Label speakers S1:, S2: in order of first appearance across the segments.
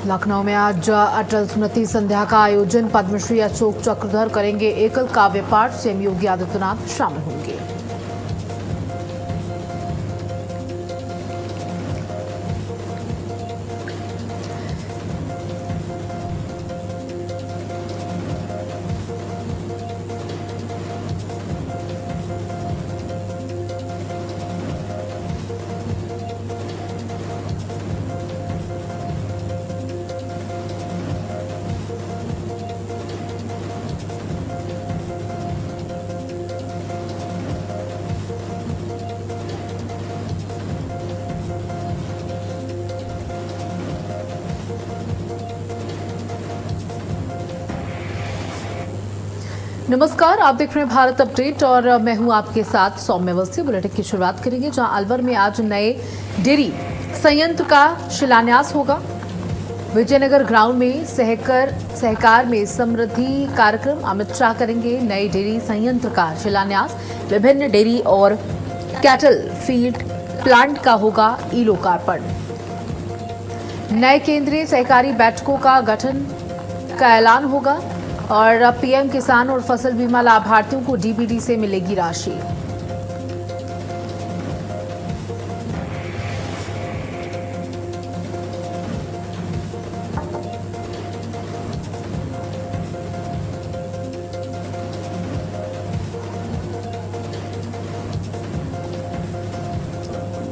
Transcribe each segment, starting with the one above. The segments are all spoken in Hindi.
S1: लखनऊ में आज अटल स्मृति संध्या का आयोजन। पद्मश्री अशोक चक्रधर करेंगे एकल काव्य पाठ। सीएम योगी आदित्यनाथ शामिल होंगे। नमस्कार, आप देख रहे हैं भारत अपडेट और मैं हूं आपके साथ सौम्य अवस्थी। बुलेटिन की शुरुआत करेंगे जहां अलवर में आज नए डेयरी संयंत्र का शिलान्यास होगा। विजयनगर ग्राउंड में सहकार में समृद्धि कार्यक्रम। अमित शाह करेंगे नए डेयरी संयंत्र का शिलान्यास। विभिन्न डेयरी और कैटल फीड प्लांट का होगा ई लोकार्पण। नए केंद्रीय सहकारी बैठकों का गठन का ऐलान होगा और पीएम किसान और फसल बीमा लाभार्थियों को डीबीटी से मिलेगी राशि।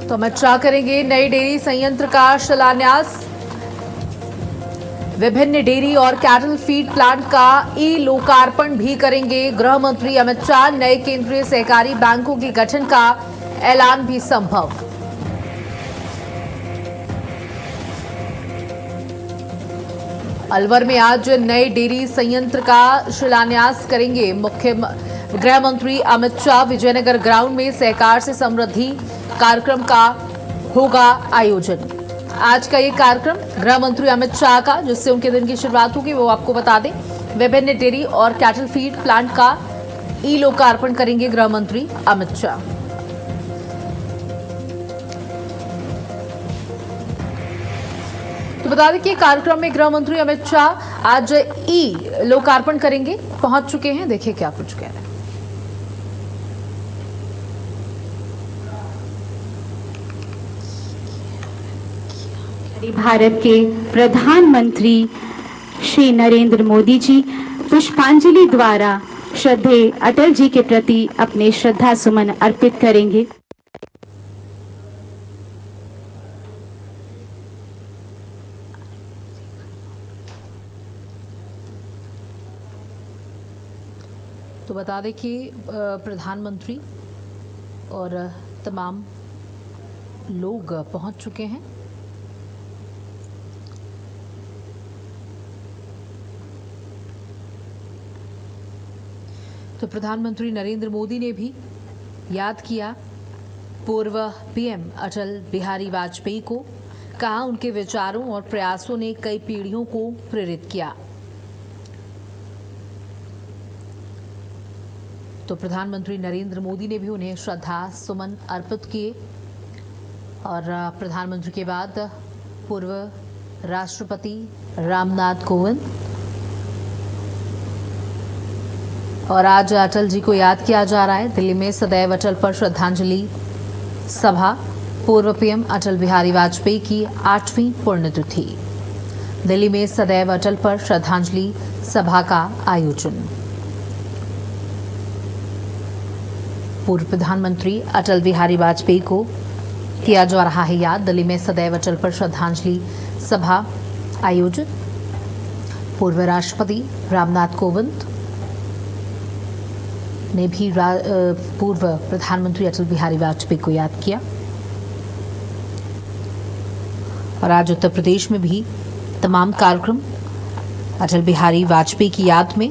S1: तो अमित शाह करेंगे नई डेयरी संयंत्र का शिलान्यास। विभिन्न डेयरी और कैटल फीड प्लांट का ई लोकार्पण भी करेंगे गृह मंत्री अमित शाह। नए केंद्रीय सहकारी बैंकों के गठन का ऐलान भी संभव। अलवर में आज नए डेयरी संयंत्र का शिलान्यास करेंगे गृह मंत्री अमित शाह। विजयनगर ग्राउंड में सहकार से समृद्धि कार्यक्रम का होगा आयोजन। आज का ये कार्यक्रम गृह मंत्री अमित शाह का, जिससे उनके दिन की शुरुआत होगी, वो आपको बता दें। विभिन्न डेयरी और कैटल फीड प्लांट का ई लोकार्पण करेंगे गृह मंत्री अमित शाह। तो बता दें कि कार्यक्रम में गृह मंत्री अमित शाह आज ई लोकार्पण करेंगे। पहुंच चुके हैं, देखिए क्या कुछ कह रहे हैं।
S2: भारत के प्रधानमंत्री श्री नरेंद्र मोदी जी पुष्पांजलि द्वारा श्रद्धेय अटल जी के प्रति अपने श्रद्धा सुमन अर्पित करेंगे।
S1: तो बता दें कि प्रधानमंत्री और तमाम लोग पहुंच चुके हैं। तो प्रधानमंत्री नरेंद्र मोदी ने भी याद किया पूर्व पीएम अटल बिहारी वाजपेयी को। कहा उनके विचारों और प्रयासों ने कई पीढ़ियों को प्रेरित किया। तो प्रधानमंत्री नरेंद्र मोदी ने भी उन्हें श्रद्धा सुमन अर्पित किए। और प्रधानमंत्री के बाद पूर्व राष्ट्रपति रामनाथ कोविंद। और आज अटल जी को याद किया जा रहा है। दिल्ली में सदैव अटल पर श्रद्धांजलि सभा। पूर्व पीएम अटल बिहारी वाजपेयी की 8वीं पुण्यतिथि। दिल्ली में सदैव अटल पर श्रद्धांजलि सभा का आयोजन। पूर्व प्रधानमंत्री अटल बिहारी वाजपेयी को किया जा रहा है याद। दिल्ली में सदैव अटल पर श्रद्धांजलि सभा आयोजित। पूर्व राष्ट्रपति रामनाथ कोविंद ने भी पूर्व प्रधानमंत्री अटल बिहारी वाजपेयी को याद किया। और आज उत्तर प्रदेश में भी तमाम कार्यक्रम अटल बिहारी वाजपेयी की याद में।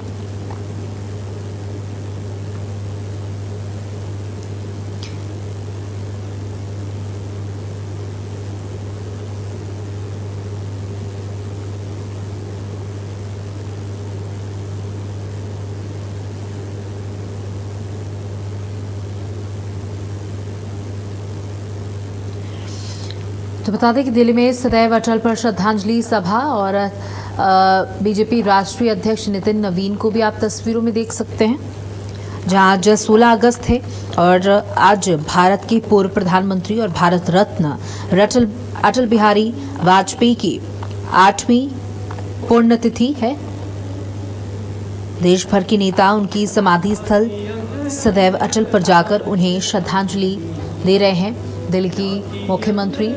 S1: तो बता दें कि दिल्ली में सदैव अटल पर श्रद्धांजलि सभा और बीजेपी राष्ट्रीय अध्यक्ष नितिन नवीन को भी आप तस्वीरों में देख सकते हैं, जहां आज 16 अगस्त है और आज भारत के पूर्व प्रधानमंत्री और भारत रत्न अटल बिहारी वाजपेयी की 8वीं पुण्यतिथि है। देश भर के नेता उनकी समाधि स्थल सदैव अटल पर जाकर उन्हें श्रद्धांजलि दे रहे हैं। दिल्ली की मुख्यमंत्री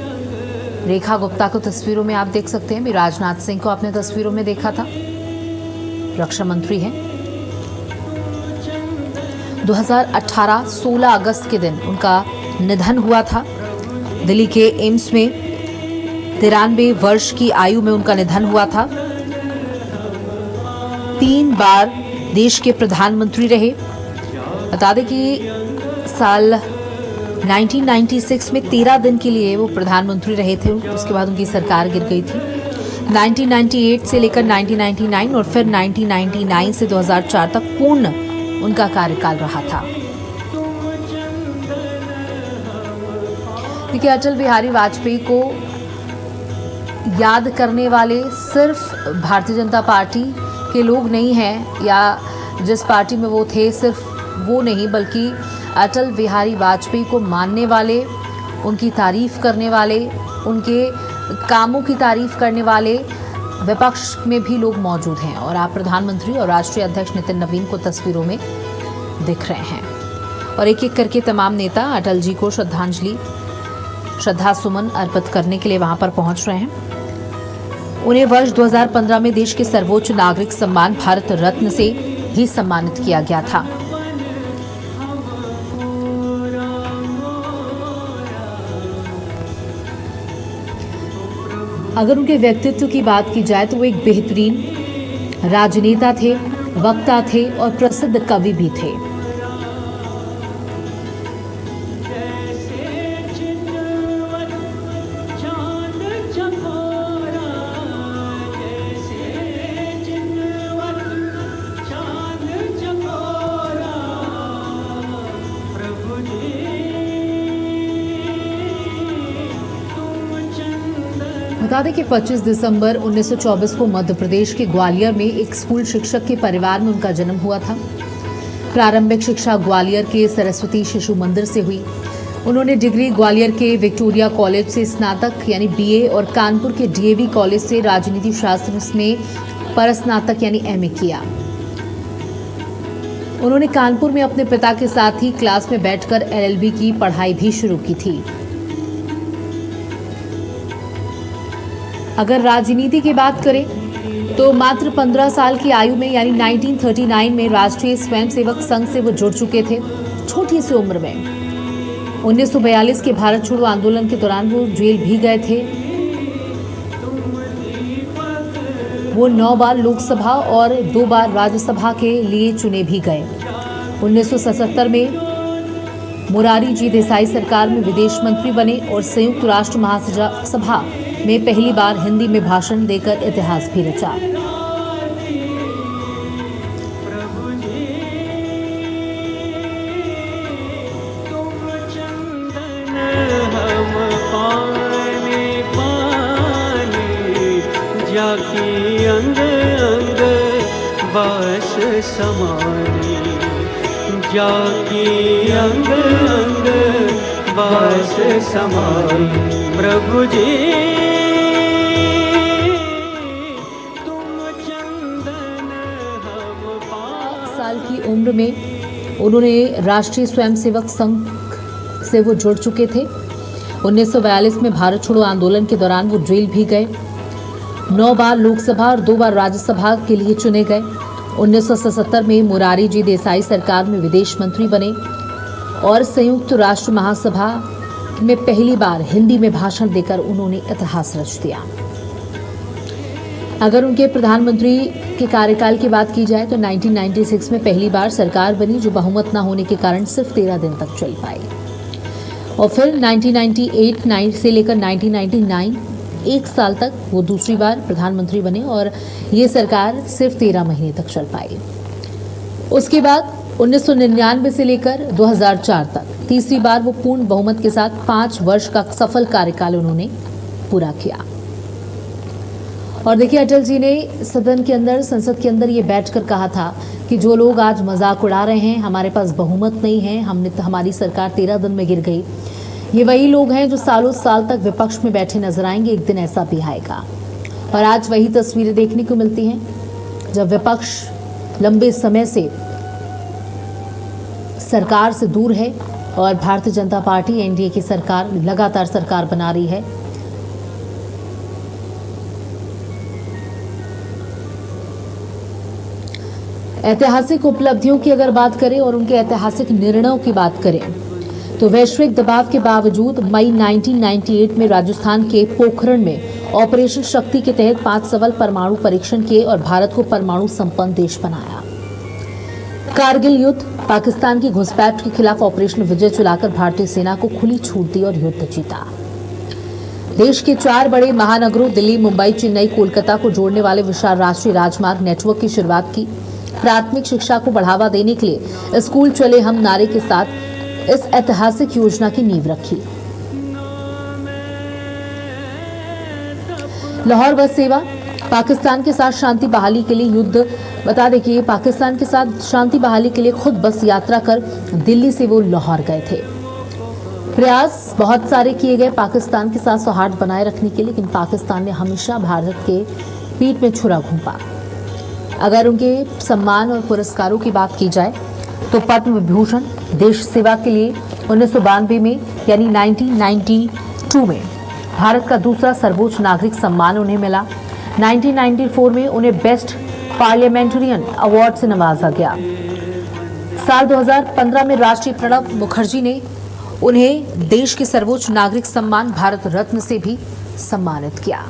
S1: रेखा गुप्ता को तस्वीरों में आप देख सकते हैं। राजनाथ सिंह को आपने तस्वीरों में देखा था, रक्षा मंत्री हैं। 2018 16 अगस्त के दिन उनका निधन हुआ था। दिल्ली के एम्स में 93 वर्ष की आयु में उनका निधन हुआ था। 3 बार देश के प्रधानमंत्री रहे। बता दें कि साल 1996 में 13 दिन के लिए वो प्रधानमंत्री रहे थे, उसके बाद उनकी सरकार गिर गई थी। 1998 से लेकर 1999 और फिर 1999 से 2004 तक पूर्ण उनका कार्यकाल रहा था। देखिए, अटल बिहारी वाजपेयी को याद करने वाले सिर्फ भारतीय जनता पार्टी के लोग नहीं हैं, या जिस पार्टी में वो थे सिर्फ वो नहीं, बल्कि अटल बिहारी वाजपेयी को मानने वाले, उनकी तारीफ करने वाले, उनके कामों की तारीफ करने वाले विपक्ष में भी लोग मौजूद हैं। और आप प्रधानमंत्री और राष्ट्रीय अध्यक्ष नितिन नवीन को तस्वीरों में दिख रहे हैं। और एक एक करके तमाम नेता अटल जी को श्रद्धा सुमन अर्पित करने के लिए वहां पर पहुंच रहे हैं। उन्हें वर्ष 2015 में देश के सर्वोच्च नागरिक सम्मान भारत रत्न से ही सम्मानित किया गया था। अगर उनके व्यक्तित्व की बात की जाए तो वो एक बेहतरीन राजनेता थे, वक्ता थे और प्रसिद्ध कवि भी थे। बता दें कि 25 दिसंबर 1924 को मध्य प्रदेश के ग्वालियर में एक स्कूल शिक्षक के परिवार में उनका जन्म हुआ था। प्रारंभिक शिक्षा ग्वालियर के सरस्वती शिशु मंदिर से हुई। उन्होंने डिग्री ग्वालियर के विक्टोरिया कॉलेज से स्नातक यानी बीए और कानपुर के डीएवी कॉलेज से राजनीति शास्त्र में परस्नातक यानी एमए किया। उन्होंने कानपुर में अपने पिता के साथ ही क्लास में बैठकर एलएलबी की पढ़ाई भी शुरू की थी। अगर राजनीति की बात करें तो मात्र 15 साल की आयु में यानी 1939 में राष्ट्रीय स्वयंसेवक संघ से वो जुड़ चुके थे, छोटी सी उम्र में। 1942 के भारत छोड़ो आंदोलन के दौरान वो जेल भी गए थे। वो 9 बार लोकसभा और 2 बार राज्यसभा के लिए चुने भी गए। 1977 में मोरारी जी देसाई सरकार में विदेश मंत्री बने और संयुक्त राष्ट्र महासभा में पहली बार हिंदी में भाषण देकर इतिहास भी रचा।
S3: जाकी अंग अंग बस समानी, जाकी अंग अंग बस समानी प्रभु जी।
S1: 5 साल की उम्र में उन्होंने राष्ट्रीय स्वयंसेवक संघ से वो जुड़ चुके थे। 1942 में भारत छोड़ो आंदोलन के दौरान वो जेल भी गए। 9 बार लोकसभा और 2 बार राज्यसभा के लिए चुने गए। 1977 में मोरारी जी देसाई सरकार में विदेश मंत्री बने और संयुक्त राष्ट्र महासभा में पहली बार हिंदी में भाषण देकर उन्होंने इतिहास रच दिया। अगर उनके प्रधानमंत्री के कार्यकाल की बात की जाए तो 1996 में पहली बार सरकार बनी, जो बहुमत न होने के कारण सिर्फ 13 दिन तक चल पाई। और फिर 1998 से लेकर 1999 1 साल तक वो दूसरी बार प्रधानमंत्री बने और ये सरकार सिर्फ 13 महीने तक चल पाई। उसके बाद 1999 से लेकर 2004 तक तीसरी बार वो पूर्ण बहुमत के साथ 5 वर्ष का सफल कार्यकाल उन्होंने पूरा किया। और देखिए, अटल जी ने सदन के अंदर, संसद के अंदर ये बैठकर कहा था कि जो लोग आज मजाक उड़ा रहे हैं, हमारे पास बहुमत नहीं है, हमारी सरकार 13 दिन में गिर गई, ये वही लोग हैं जो सालों साल तक विपक्ष में बैठे नजर आएंगे, एक दिन ऐसा भी आएगा। और आज वही तस्वीरें देखने को मिलती हैं जब विपक्ष लंबे समय से सरकार से दूर है और भारतीय जनता पार्टी एनडीए की सरकार लगातार सरकार बना रही है। ऐतिहासिक उपलब्धियों की अगर बात करें और उनके ऐतिहासिक निर्णयों की बात करें तो वैश्विक दबाव के बावजूद मई 1998 में राजस्थान के पोखरण में ऑपरेशन शक्ति के तहत 5 सफल परमाणु परीक्षण किए और भारत को परमाणु संपन्न देश बनाया। कारगिल युद्ध, पाकिस्तान की घुसपैठ के खिलाफ ऑपरेशन विजय चलाकर भारतीय सेना को खुली छूट दी और युद्ध जीता। देश के 4 बड़े महानगरों दिल्ली, मुंबई, चेन्नई, कोलकाता को जोड़ने वाले विशाल राष्ट्रीय राजमार्ग नेटवर्क की शुरुआत की। प्राथमिक शिक्षा को बढ़ावा देने के लिए स्कूल चले हम नारे के साथ इस ऐतिहासिक योजना की नींव रखी। लाहौर बस सेवा, पाकिस्तान के साथ शांति बहाली के लिए युद्ध। बता दें कि पाकिस्तान के साथ शांति बहाली के लिए खुद बस यात्रा कर दिल्ली से वो लाहौर गए थे। प्रयास बहुत सारे किए गए पाकिस्तान के साथ सौहार्द बनाए रखने के लिए, लेकिन पाकिस्तान ने हमेशा भारत के पीठ में छुरा घोंपा। अगर उनके सम्मान और पुरस्कारों की बात की जाए तो पद्म विभूषण देश सेवा के लिए 1992 में यानी 1992 में भारत का दूसरा सर्वोच्च नागरिक सम्मान उन्हें मिला। 1994 में उन्हें बेस्ट पार्लियामेंटेरियन अवार्ड से नवाजा गया। साल 2015 में राष्ट्रीय प्रणब मुखर्जी ने उन्हें देश के सर्वोच्च नागरिक सम्मान भारत रत्न से भी सम्मानित किया।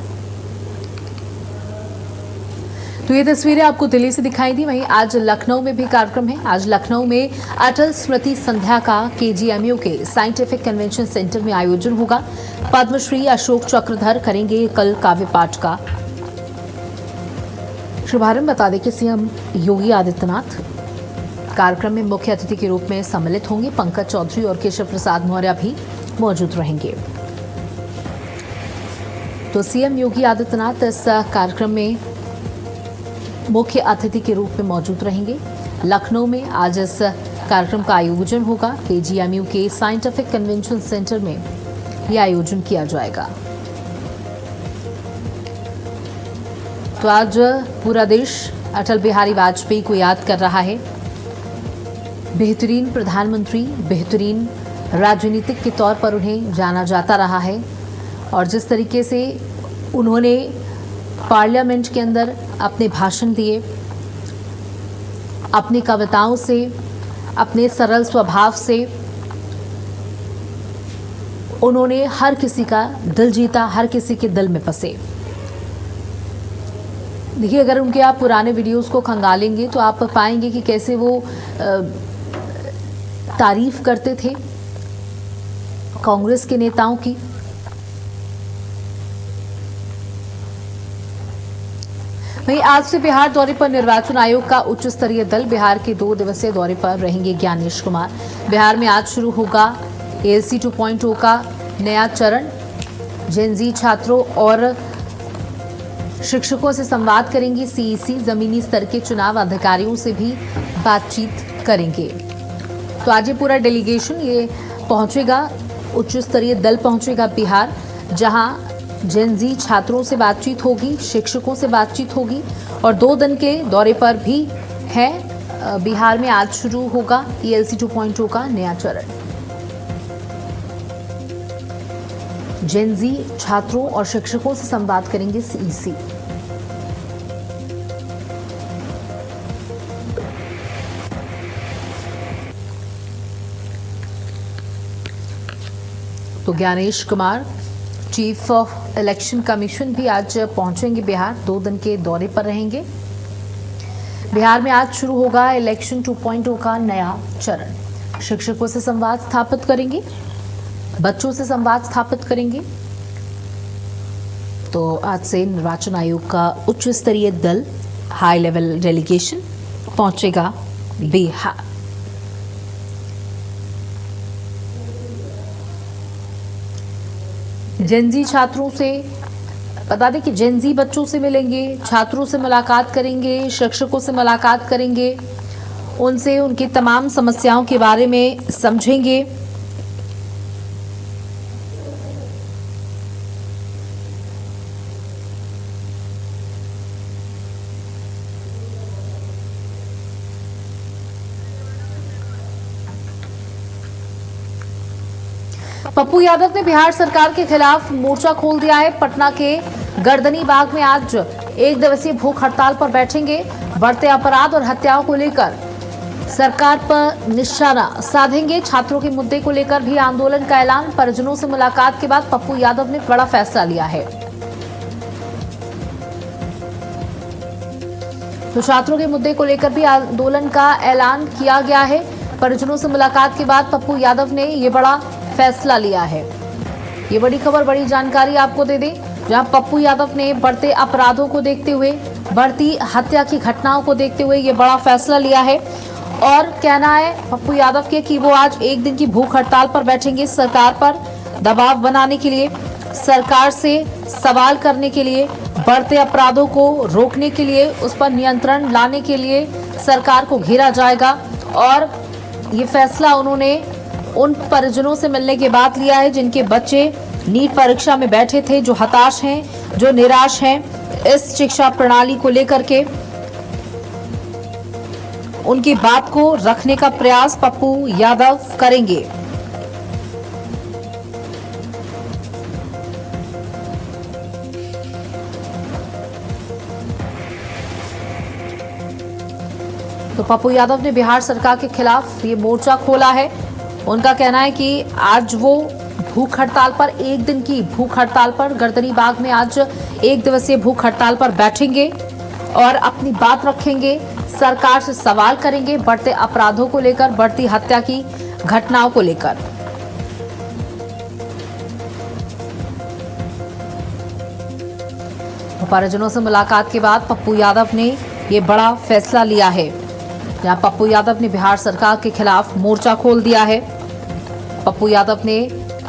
S1: तो ये तस्वीरें आपको दिल्ली से दिखाई दी। वहीं आज लखनऊ में भी कार्यक्रम है। आज लखनऊ में अटल स्मृति संध्या का केजीएमयू के साइंटिफिक कन्वेंशन सेंटर में आयोजन होगा। पद्मश्री अशोक चक्रधर करेंगे कल काव्य पाठ का शुभारंभ। बता दें कि सीएम योगी आदित्यनाथ कार्यक्रम में मुख्य अतिथि के रूप में सम्मिलित होंगे। पंकज चौधरी और केशव प्रसाद मौर्य भी मौजूद रहेंगे। तो सीएम योगी आदित्यनाथ इस कार्यक्रम में मुख्य अतिथि के रूप में मौजूद रहेंगे। लखनऊ में आज इस कार्यक्रम का आयोजन होगा। केजीएमयू के साइंटिफिक कन्वेंशन सेंटर में यह आयोजन किया जाएगा। तो आज पूरा देश अटल बिहारी वाजपेयी को याद कर रहा है। बेहतरीन प्रधानमंत्री, बेहतरीन राजनीतिक के तौर पर उन्हें जाना जाता रहा है और जिस तरीके से उन्होंने पार्लियामेंट के अंदर अपने भाषण दिए, अपनी कविताओं से, अपने सरल स्वभाव से उन्होंने हर किसी का दिल जीता, हर किसी के दिल में बसे। देखिए, अगर उनके आप पुराने वीडियोस को खंगालेंगे तो आप पाएंगे कि कैसे वो तारीफ करते थे कांग्रेस के नेताओं की। वहीं आज से बिहार दौरे पर निर्वाचन आयोग का उच्च स्तरीय दल। बिहार के 2 दिवसीय दौरे पर रहेंगे ज्ञानेश कुमार। बिहार में आज शुरू होगा एएलसी 2.0 का नया चरण। जेनजी छात्रों और शिक्षकों से संवाद करेंगे सीईसी। जमीनी स्तर के चुनाव अधिकारियों से भी बातचीत करेंगे। तो आज ये पूरा डेलीगेशन ये पहुंचेगा, उच्च स्तरीय दल पहुंचेगा बिहार, जहां जेनजी छात्रों से बातचीत होगी, शिक्षकों से बातचीत होगी और 2 दिन के दौरे पर भी है। बिहार में आज शुरू होगा एएलसी 2.0 का नया चरण। जेनजी छात्रों और शिक्षकों से संवाद करेंगे सीईसी। तो Gyanesh Kumar, chief of election commission, भी आज पहुंचेंगे बिहार, 2 दिन के दौरे पर रहेंगे। बिहार में आज शुरू होगा इलेक्शन 2.0 का नया चरण। शिक्षकों से संवाद स्थापित करेंगे, बच्चों से संवाद स्थापित करेंगे। तो आज से निर्वाचन आयोग का उच्च स्तरीय दल, हाई लेवल डेलीगेशन पहुंचेगा बिहार। जेनजी छात्रों से, बता दें कि जेनजी बच्चों से मिलेंगे, छात्रों से मुलाकात करेंगे, शिक्षकों से मुलाकात करेंगे, उनसे उनकी तमाम समस्याओं के बारे में समझेंगे। पप्पू यादव ने बिहार सरकार के खिलाफ मोर्चा खोल दिया है। पटना के गर्दनी बाग में आज एक दिवसीय भूख हड़ताल पर बैठेंगे। बढ़ते अपराध और हत्याओं को लेकर सरकार पर निशाना साधेंगे। छात्रों के मुद्दे को लेकर भी आंदोलन का ऐलान। परिजनों से मुलाकात के बाद पप्पू यादव ने बड़ा फैसला लिया है। तो छात्रों के मुद्दे को लेकर भी आंदोलन का ऐलान किया गया है। परिजनों से मुलाकात के बाद पप्पू यादव ने ये बड़ा फैसला लिया है। ये बड़ी खबर, बड़ी जानकारी आपको दे दें, जहां पप्पू यादव ने बढ़ते अपराधों को देखते हुए, बढ़ती हत्या की घटनाओं को देखते हुए ये बड़ा फैसला लिया है। और कहना है पप्पू यादव के कि वो आज एक दिन की भूख हड़ताल पर बैठेंगे। सरकार पर दबाव बनाने के लिए, सरकार से सवाल करने के लिए, बढ़ते अपराधों को रोकने के लिए, उस पर नियंत्रण लाने के लिए सरकार को घेरा जाएगा। और ये फैसला उन्होंने उन परिजनों से मिलने के बाद लिया है जिनके बच्चे नीट परीक्षा में बैठे थे, जो हताश हैं, जो निराश हैं इस शिक्षा प्रणाली को लेकर के। उनकी बात को रखने का प्रयास पप्पू यादव करेंगे। तो पप्पू यादव ने बिहार सरकार के खिलाफ ये मोर्चा खोला है। उनका कहना है कि आज वो भूख हड़ताल पर, एक दिन की भूख हड़ताल पर, गर्दनी बाग में आज एक दिवसीय भूख हड़ताल पर बैठेंगे और अपनी बात रखेंगे, सरकार से सवाल करेंगे बढ़ते अपराधों को लेकर, बढ़ती हत्या की घटनाओं को लेकर। परिजनों से मुलाकात के बाद पप्पू यादव ने ये बड़ा फैसला लिया है। जहां पप्पू यादव ने बिहार सरकार के खिलाफ मोर्चा खोल दिया है। पप्पू यादव ने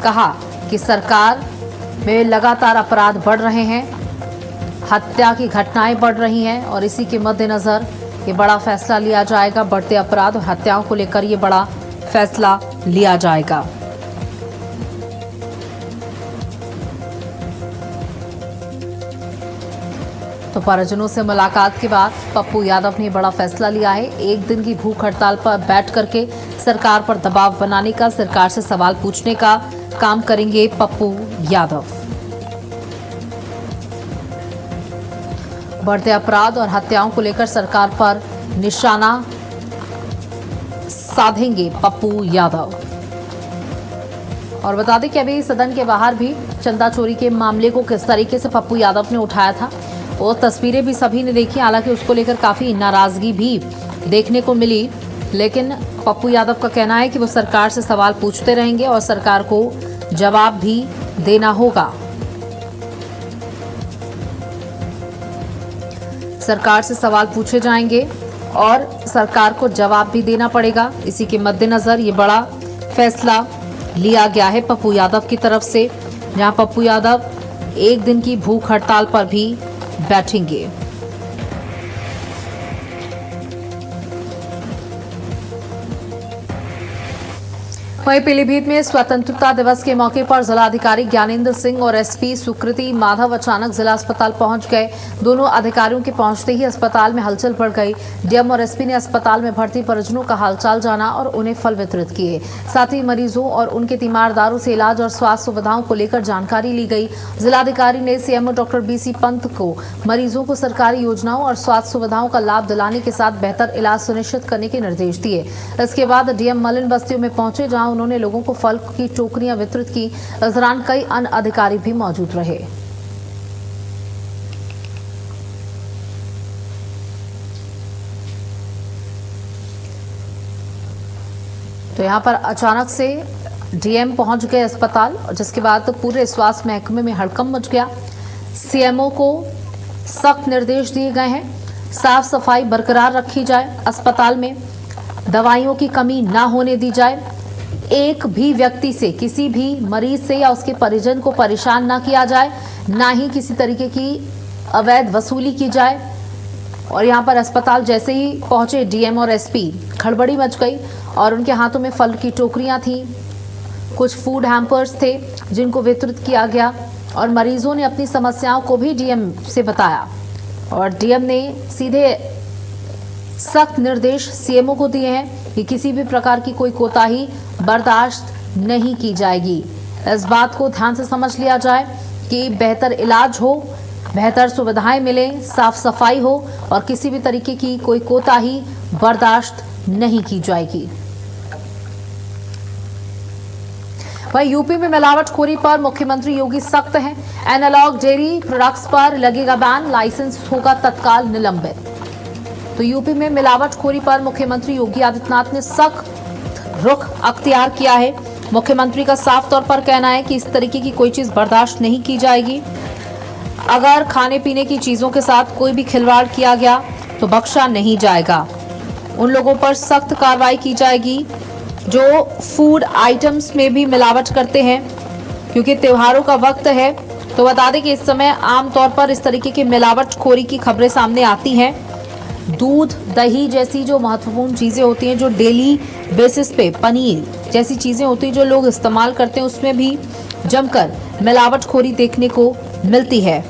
S1: कहा कि सरकार में लगातार अपराध बढ़ रहे हैं, हत्या की घटनाएं बढ़ रही हैं और इसी के मद्देनजर ये बड़ा फैसला लिया जाएगा। बढ़ते अपराध और हत्याओं को लेकर ये बड़ा फैसला लिया जाएगा। तो परिजनों से मुलाकात के बाद पप्पू यादव ने बड़ा फैसला लिया है। एक दिन की भूख हड़ताल पर बैठ करके सरकार पर दबाव बनाने का, सरकार से सवाल पूछने का काम करेंगे पप्पू यादव। बढ़ते अपराध और हत्याओं को लेकर सरकार पर निशाना साधेंगे पप्पू यादव। और बता दें कि अभी सदन के बाहर भी चंदा चोरी के मामले को किस तरीके से पप्पू यादव ने उठाया था, वो तस्वीरें भी सभी ने देखी। हालांकि उसको लेकर काफी नाराजगी भी देखने को मिली, लेकिन पप्पू यादव का कहना है कि वो सरकार से सवाल पूछते रहेंगे और सरकार को जवाब भी देना होगा। सरकार से सवाल पूछे जाएंगे और सरकार को जवाब भी देना पड़ेगा। इसी के मद्देनजर ये बड़ा फैसला लिया गया है पप्पू यादव की तरफ से, जहां पप्पू यादव एक दिन की भूख हड़ताल पर भी बैठेंगे। वहीं पीलीभीत में स्वतंत्रता दिवस के मौके पर जिलाधिकारी ज्ञानेंद्र सिंह और एसपी सुकृति माधव अचानक जिला अस्पताल पहुंच गए। दोनों अधिकारियों के पहुंचते ही अस्पताल में हलचल बढ़ गई। डीएम और एसपी ने अस्पताल में भर्ती परिजनों का हालचाल जाना और उन्हें फल वितरित किए। साथ ही मरीजों और उनके तीमारदारों से इलाज और स्वास्थ्य सुविधाओं को लेकर जानकारी ली गई। जिलाधिकारी ने सीएमओ डॉक्टर बीसी पंत को मरीजों को सरकारी योजनाओं और स्वास्थ्य सुविधाओं का लाभ दिलाने के साथ बेहतर इलाज सुनिश्चित करने के निर्देश दिए। इसके बाद डीएम मलिन बस्तियों में पहुंचे, जहां उन्होंने लोगों को फल की टोकरियां वितरित की। इस दौरान कई अन्य अधिकारी भी मौजूद रहे। तो यहां पर अचानक से डीएम पहुंच गए अस्पताल, जिसके बाद पूरे स्वास्थ्य महकमे में हड़कंप मच गया। सीएमओ को सख्त निर्देश दिए गए हैं, साफ सफाई बरकरार रखी जाए, अस्पताल में दवाइयों की कमी ना होने दी जाए। एक भी व्यक्ति से, किसी भी मरीज से या उसके परिजन को परेशान ना किया जाए, ना ही किसी तरीके की अवैध वसूली की जाए। और यहाँ पर अस्पताल जैसे ही पहुंचे डीएम और एसपी, खड़बड़ी मच गई और उनके हाथों में फल की टोकरियां थी, कुछ फूड हैम्पर्स थे जिनको वितरित किया गया और मरीजों ने अपनी समस्याओं को भी डीएम से बताया और डीएम ने सीधे सख्त निर्देश सीएमओ को दिए हैं कि किसी भी प्रकार की कोई कोताही बर्दाश्त नहीं की जाएगी। इस बात को ध्यान से समझ लिया जाए कि बेहतर इलाज हो, बेहतर सुविधाएं मिले, साफ सफाई हो और किसी भी तरीके की कोई कोताही बर्दाश्त नहीं की जाएगी। वहीं यूपी में मिलावटखोरी पर मुख्यमंत्री योगी सख्त हैं। एनालॉग डेयरी प्रोडक्ट्स पर लगेगा बैन, लाइसेंस होगा तत्काल निलंबित। तो यूपी में मिलावटखोरी पर मुख्यमंत्री योगी आदित्यनाथ ने सख्त रुख अख्तियार किया है। मुख्यमंत्री का साफ तौर पर कहना है कि इस तरीके की कोई चीज बर्दाश्त नहीं की जाएगी। अगर खाने पीने की चीजों के साथ कोई भी खिलवाड़ किया गया तो बख्शा नहीं जाएगा। उन लोगों पर सख्त कार्रवाई की जाएगी जो फूड आइटम्स में भी मिलावट करते हैं, क्योंकि त्योहारों का वक्त है। तो बता दें कि इस समय आमतौर पर इस तरीके की मिलावटखोरी की खबरें सामने आती हैं। दूध, दही जैसी जो महत्वपूर्ण चीजें होती हैं, जो डेली बेसिस पे, पनीर जैसी चीजें होती हैं जो लोग इस्तेमाल करते हैं, उसमें भी जमकर मिलावटखोरी देखने को मिलती है।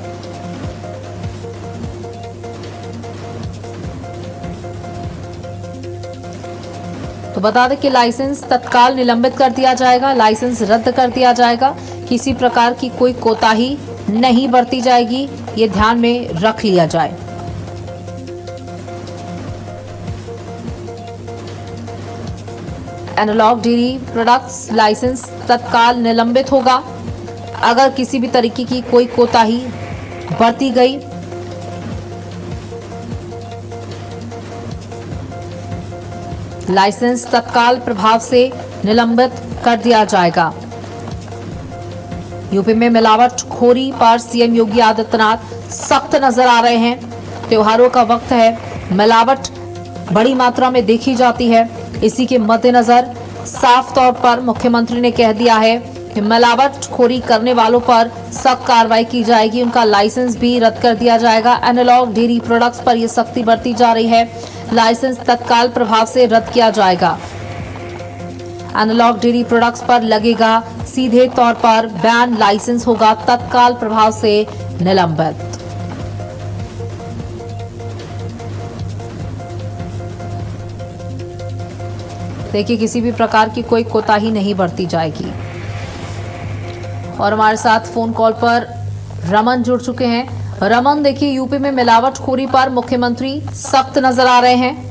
S1: तो बता दें कि लाइसेंस तत्काल निलंबित कर दिया जाएगा, लाइसेंस रद्द कर दिया जाएगा, किसी प्रकार की कोई कोताही नहीं बरती जाएगी, ये ध्यान में रख लिया जाए। एनालॉग डेयरी प्रोडक्ट्स लाइसेंस तत्काल निलंबित होगा अगर किसी भी तरीके की कोई कोताही बरती गई। लाइसेंस तत्काल प्रभाव से निलंबित कर दिया जाएगा। यूपी में मिलावटखोरी पर सीएम योगी आदित्यनाथ सख्त नजर आ रहे हैं। त्योहारों का वक्त है, मिलावट बड़ी मात्रा में देखी जाती है। इसी के मद्देनजर साफ तौर पर मुख्यमंत्री ने कह दिया है कि मिलावटखोरी करने वालों पर सख्त कार्रवाई की जाएगी, उनका लाइसेंस भी रद्द कर दिया जाएगा। एनालॉग डेयरी प्रोडक्ट्स पर यह सख्ती बरती जा रही है, लाइसेंस तत्काल प्रभाव से रद्द किया जाएगा। एनालॉग डेयरी प्रोडक्ट्स पर लगेगा सीधे तौर पर बैन, लाइसेंस होगा तत्काल प्रभाव से निलंबित। देखिए, किसी भी प्रकार की कोई कोताही नहीं बरती जाएगी। और हमारे साथ फोन कॉल पर रमन जुड़ चुके हैं। रमन, देखिए, यूपी में मिलावटखोरी पर मुख्यमंत्री सख्त नजर आ रहे हैं।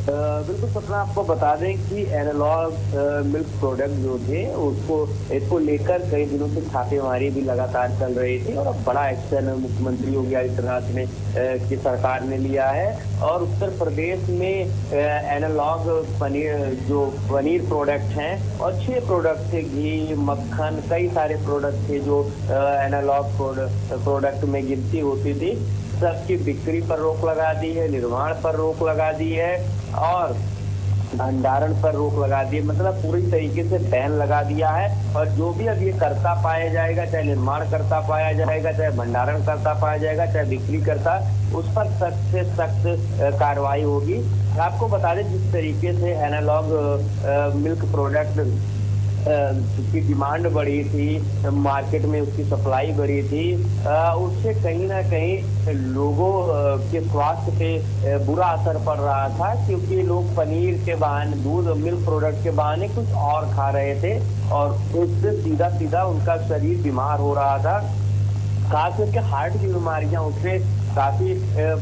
S4: बिल्कुल सपना, आपको बता दें कि एनालॉग मिल्क प्रोडक्ट जो थे इसको लेकर कई दिनों से छापेमारी भी लगातार चल रही थी और बड़ा एक्शन मुख्यमंत्री योगी आदित्यनाथ ने की सरकार ने लिया है। और उत्तर प्रदेश में एनालॉग पनीर प्रोडक्ट हैं और 6 प्रोडक्ट थे, घी, मक्खन, कई सारे प्रोडक्ट थे जो एनालॉग प्रोडक्ट में गिनती होती थी। सबकी बिक्री पर रोक लगा दी है, निर्माण पर रोक लगा दी है और भंडारण पर रोक लगा दी है। मतलब पूरी तरीके से बैन लगा दिया है। और जो भी अब ये करता पाया जाएगा, चाहे निर्माण करता पाया जाएगा, चाहे भंडारण करता पाया जाएगा, चाहे बिक्री करता, उस पर सख्त से सख्त कार्रवाई होगी। आपको बता दें, जिस तरीके से एनालॉग मिल्क प्रोडक्ट की डिमांड बढ़ी थी, मार्केट में उसकी सप्लाई बढ़ी थी, उससे कहीं ना कहीं लोगों के स्वास्थ्य पे बुरा असर पड़ रहा था, क्योंकि लोग पनीर के बहाने, दूध मिल्क प्रोडक्ट के बहाने कुछ और खा रहे थे और उससे सीधा सीधा उनका शरीर बीमार हो रहा था। खास करके हार्ट की बीमारियां उससे काफी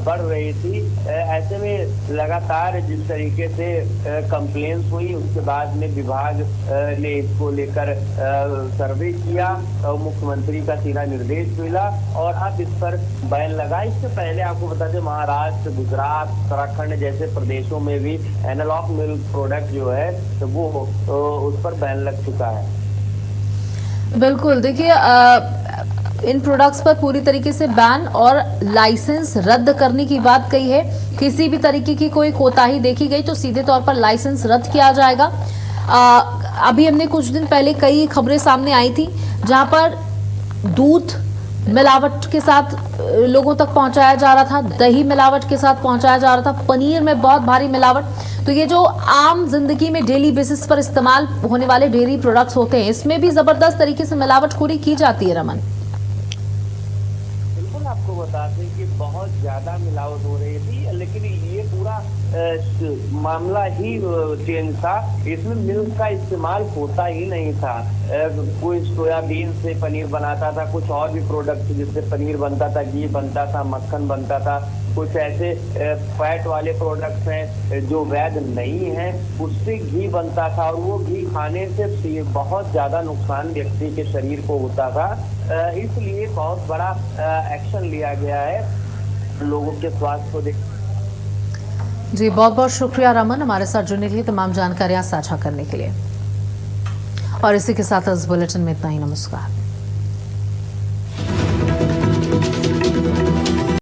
S4: बढ़ रही थी। ऐसे में लगातार जिस तरीके से कंप्लेंट्स हुई, उसके बाद में विभाग ने इसको लेकर सर्वे किया और मुख्यमंत्री का सीधा निर्देश मिला और अब इस पर बैन लगा। इससे पहले आपको बता दें, महाराष्ट्र, गुजरात, उत्तराखंड जैसे प्रदेशों में भी एनालॉग मिल्क प्रोडक्ट जो है तो वो उस पर बैन लग चुका है।
S1: बिल्कुल, देखिए, इन प्रोडक्ट्स पर पूरी तरीके से बैन और लाइसेंस रद्द करने की बात कही है। किसी भी तरीके की कोई कोताही देखी गई तो सीधे तौर पर लाइसेंस रद्द किया जाएगा। अभी हमने कुछ दिन पहले कई खबरें सामने आई थी जहां पर दूध मिलावट के साथ लोगों तक पहुंचाया जा रहा था, दही मिलावट के साथ पहुंचाया जा रहा था, पनीर में बहुत भारी मिलावट। तो ये जो आम जिंदगी में डेली बेसिस पर इस्तेमाल होने वाले डेयरी प्रोडक्ट्स होते हैं, इसमें भी जबरदस्त तरीके से मिलावटखोरी की जाती है। रमन,
S4: बिल्कुल आपको बता दें कि बहुत ज्यादा मिलावट हो रही थी, लेकिन ये पूरा मामला ही चेंज था। इसमें मिल्क का इस्तेमाल होता ही नहीं था। कोई सोयाबीन से पनीर बनाता था, कुछ और भी प्रोडक्ट जिससे पनीर बनता था, घी बनता था, मक्खन बनता था। कुछ ऐसे फैट वाले प्रोडक्ट्स हैं जो वैध नहीं हैं, उससे घी बनता था और वो घी खाने से बहुत ज्यादा नुकसान व्यक्ति के शरीर को होता था। इसलिए बहुत बड़ा एक्शन लिया गया है लोगों के स्वास्थ्य को देख।
S1: जी बहुत बहुत शुक्रिया रमन, हमारे साथ जुड़ने के लिए, तमाम जानकारियां साझा करने के लिए। और इसी के साथ इस बुलेटिन में इतना ही। नमस्कार।